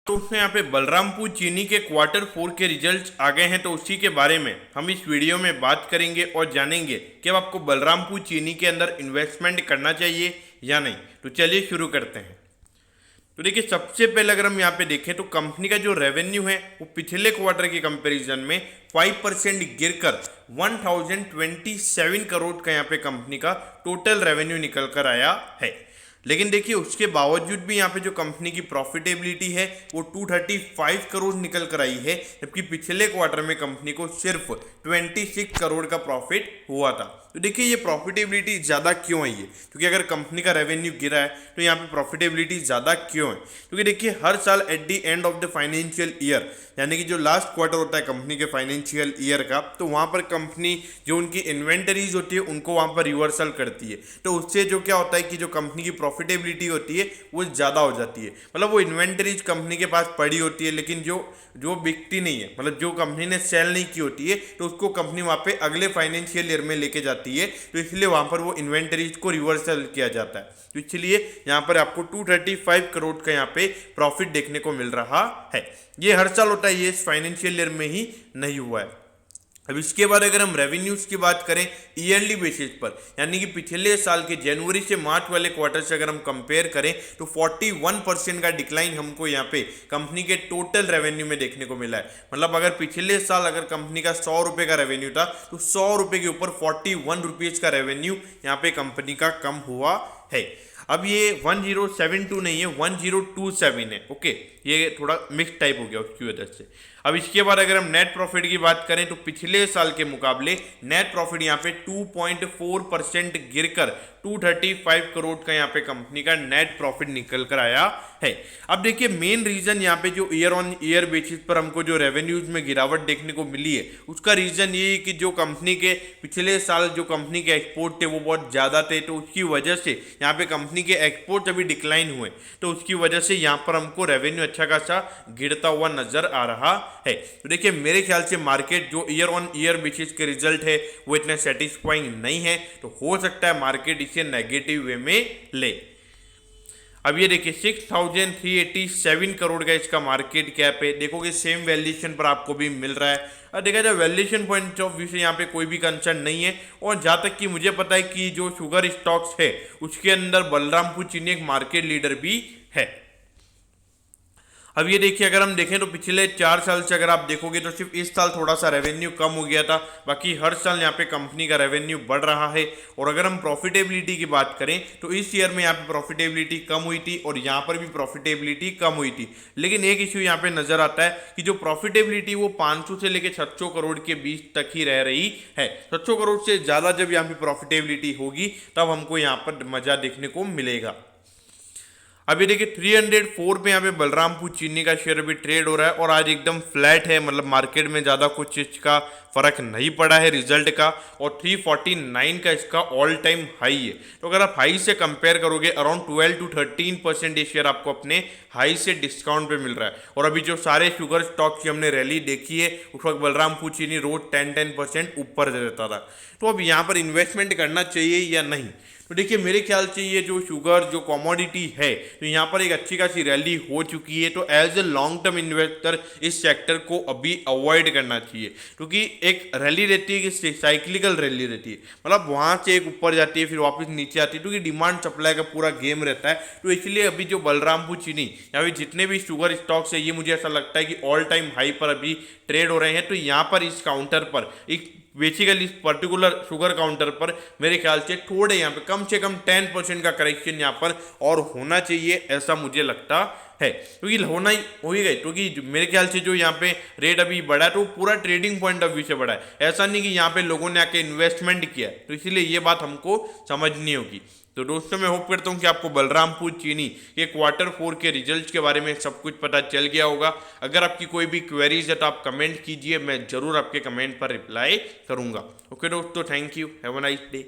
दोस्तों यहाँ पे बलरामपुर चीनी के क्वार्टर 4 के रिजल्ट्स आ गए हैं, तो उसी के बारे में हम इस वीडियो में बात करेंगे और जानेंगे कि अब आपको बलरामपुर चीनी के अंदर इन्वेस्टमेंट करना चाहिए या नहीं। तो चलिए शुरू करते हैं। तो देखिए, सबसे पहले अगर हम यहाँ पे देखें तो कंपनी का जो रेवेन्यू है वो पिछले क्वार्टर के कंपैरिजन में 5% गिरकर 1027 करोड़ का यहाँ पे कंपनी का टोटल रेवेन्यू निकल कर आया है। लेकिन देखिए, उसके बावजूद भी यहाँ पे जो कंपनी की प्रॉफिटेबिलिटी है वो 235 करोड़ निकल कर आई है, जबकि पिछले क्वार्टर में कंपनी को सिर्फ 26 करोड़ का प्रॉफिट हुआ था। तो देखिए, ये प्रॉफिटेबिलिटी ज़्यादा क्यों आई है? क्योंकि अगर कंपनी का रेवेन्यू गिरा है तो यहाँ पे प्रॉफिटेबिलिटी ज़्यादा क्यों है? क्योंकि देखिए, हर साल at the end of the financial year, यानी कि जो लास्ट क्वार्टर होता है कंपनी के फाइनेंशियल ईयर का, तो वहाँ पर कंपनी जो उनकी इन्वेंटरीज होती है उनको वहाँ पर रिवर्सल करती है। तो उससे जो क्या होता है कि जो कंपनी की प्रॉफिटेबिलिटी होती है वो ज़्यादा हो जाती है। मतलब वो इन्वेंटरीज कंपनी के पास पड़ी होती है, लेकिन जो जो बिकती नहीं है, मतलब जो कंपनी ने सेल नहीं की होती है, तो उसको कंपनी वहाँ पे अगले फाइनेंशियल ईयर में लेके जाती है। तो इसलिए वहाँ पर वो इन्वेंटरीज को रिवर्सल किया जाता है। तो इसलिए यहाँ पर आपको 235 करोड़ का यहाँ पे प्रॉफिट देखने को मिल रहा है। ये हर साल होता है, ये इस फाइनेंशियल ईयर में ही नहीं हुआ है। अब इसके बाद अगर हम रेवेन्यूज की बात करें ईयरली बेसिस पर, यानी कि पिछले साल के जनवरी से मार्च वाले क्वार्टर से अगर हम कंपेयर करें तो 41% का डिक्लाइन हमको यहाँ पे कंपनी के टोटल रेवेन्यू में देखने को मिला है। मतलब अगर पिछले साल अगर कंपनी का 100 रुपये का रेवेन्यू था तो 100 रुपये के ऊपर 41 रुपीज़ का रेवेन्यू यहाँ पे कंपनी का कम हुआ है। अब ये 1072 नहीं है, 1027 है। ओके, ये थोड़ा मिक्स टाइप हो गया उसकी वजह से। अब इसके बाद अगर हम नेट प्रॉफिट की बात करें तो पिछले साल के मुकाबले नेट प्रॉफिट यहाँ पे 2.4% गिरकर 235 करोड़ का यहाँ पे कंपनी का नेट प्रॉफिट निकल कर आया है। अब देखिए, मेन रीजन यहाँ पे जो ईयर ऑन ईयर बेसिस पर हमको जो रेवेन्यूज में गिरावट देखने को मिली है, उसका रीजन ये है कि जो कंपनी के पिछले साल जो कंपनी के एक्सपोर्ट थे वो बहुत ज़्यादा थे, तो उसकी वजह से यहाँ पे कंपनी के एक्सपोर्ट अभी डिक्लाइन हुए, तो उसकी वजह से यहाँ पर हमको रेवेन्यू अच्छा खासा गिरता हुआ नजर आ रहा है। तो देखिए, मेरे ख्याल से मार्केट जो ईयर ऑन ईयर बेसिस के रिजल्ट है वो इतने सेटिस्फाइंग नहीं है, तो हो सकता है मार्केट इसे नेगेटिव वे में ले। अब ये देखिए, 6387 करोड़ का इसका मार्केट कैप है। देखोगे सेम वैल्यूएशन पर आपको भी मिल रहा है। और देखा जाए वैल्यूएशन पॉइंट ऑफ व्यू से यहाँ पे कोई भी कंसर्न नहीं है। और जहाँ तक कि मुझे पता है कि जो शुगर स्टॉक्स है उसके अंदर बलरामपुर चीनी एक मार्केट लीडर भी है। अब ये देखिए, अगर हम देखें तो पिछले 4 साल से अगर आप देखोगे तो सिर्फ इस साल थोड़ा सा रेवेन्यू कम हो गया था, बाकी हर साल यहाँ पे कंपनी का रेवेन्यू बढ़ रहा है। और अगर हम प्रॉफिटेबिलिटी की बात करें तो इस ईयर में यहाँ पे प्रॉफिटेबिलिटी कम हुई थी और यहाँ पर भी प्रॉफिटेबिलिटी कम हुई थी। लेकिन एक इश्यू यहाँ पे नजर आता है कि जो प्रॉफिटेबिलिटी वो 500 से लेकर 600 करोड़ के बीच तक ही रह रही है। 600 करोड़ से ज़्यादा जब यहाँ पे प्रॉफिटेबिलिटी होगी तब हमको यहाँ पर मजा देखने को मिलेगा। अभी देखिए, 304 पे यहाँ पे बलरामपुर चीनी का शेयर अभी ट्रेड हो रहा है और आज एकदम फ्लैट है, मतलब मार्केट में ज़्यादा कुछ चीज़ का फर्क नहीं पड़ा है रिजल्ट का। और 349 का इसका ऑल टाइम हाई है। तो अगर आप हाई से कंपेयर करोगे अराउंड 12 to 13% ये शेयर आपको अपने हाई से डिस्काउंट पे मिल रहा है। और अभी जो सारे शुगर स्टॉक की हमने रैली देखी है उस वक्त बलरामपुर चीनी रोज 10% ऊपर रहता था। तो अब यहाँ पर इन्वेस्टमेंट करना चाहिए या नहीं? तो देखिए, मेरे ख्याल से ये जो शुगर जो कमोडिटी है तो यहाँ पर एक अच्छी खासी रैली हो चुकी है। तो as a long term investor इस सेक्टर को अभी अवॉइड करना चाहिए, क्योंकि एक रैली रहती है कि साइक्लिकल रैली रहती है, मतलब वहाँ से एक ऊपर जाती है फिर वापस नीचे आती है, क्योंकि डिमांड सप्लाई का पूरा गेम रहता है। तो इसलिए अभी जो बलरामपुर चीनी या फिर जितने भी शुगर स्टॉक्स है ये मुझे ऐसा लगता है कि ऑल टाइम हाई पर अभी ट्रेड हो रहे हैं। तो यहाँ पर इस काउंटर पर एक बेसिकली इस पर्टिकुलर शुगर काउंटर पर मेरे ख्याल से थोड़े यहाँ पे कम से कम 10% का करेक्शन यहाँ पर और होना चाहिए, ऐसा मुझे लगता है। क्योंकि होना ही हो ही गई, क्योंकि मेरे ख्याल से जो यहाँ पे रेट अभी बढ़ा है तो पूरा ट्रेडिंग पॉइंट ऑफ व्यू से बढ़ा है, ऐसा नहीं कि यहाँ पे लोगों ने आके इन्वेस्टमेंट किया है। तो इसीलिए ये बात हमको समझनी होगी। तो दोस्तों, मैं होप करता हूँ कि आपको बलरामपुर चीनी के क्वार्टर 4 के रिजल्ट्स के बारे में सब कुछ पता चल गया होगा। अगर आपकी कोई भी क्वेरीज है तो आप कमेंट कीजिए, मैं जरूर आपके कमेंट पर रिप्लाई करूँगा। ओके दोस्तों, thank you, have a nice day.